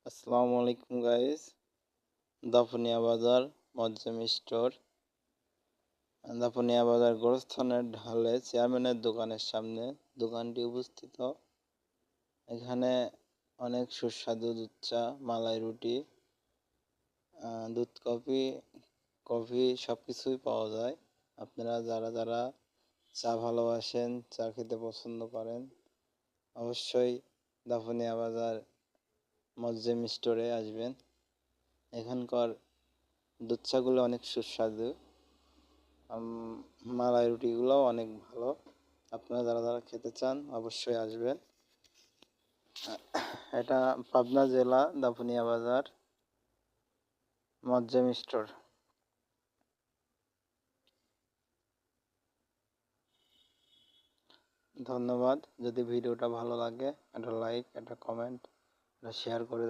আসসালামু আলাইকুম গাইস। দাপুনিয়া বাজার মজ্জেম স্টোর, দাপুনিয়া বাজার গোরস্থানের ঢালে চেয়ারম্যানের দোকানের সামনে দোকানটি অবস্থিত। এখানে অনেক সুস্বাদু দুধ চা, মালাই রুটি, দুধ কফি সব কিছুই পাওয়া যায়। আপনারা যারা যারা চা ভালোবাসেন, চা খেতে পছন্দ করেন, অবশ্যই দাপুনিয়া বাজার মজ্জেম স্টোরে আসবেন। এখানকার দুধ চাগুলো অনেক সুস্বাদু, মালাই রুটিগুলোও অনেক ভালো। আপনারা যারা যারা খেতে চান অবশ্যই আসবেন। এটা পাবনা জেলা, দাপুনিয়া বাজার মজ্জেম স্টোর। ধন্যবাদ। যদি ভিডিওটা ভালো লাগে একটা লাইক, একটা কমেন্ট, একটা শেয়ার করে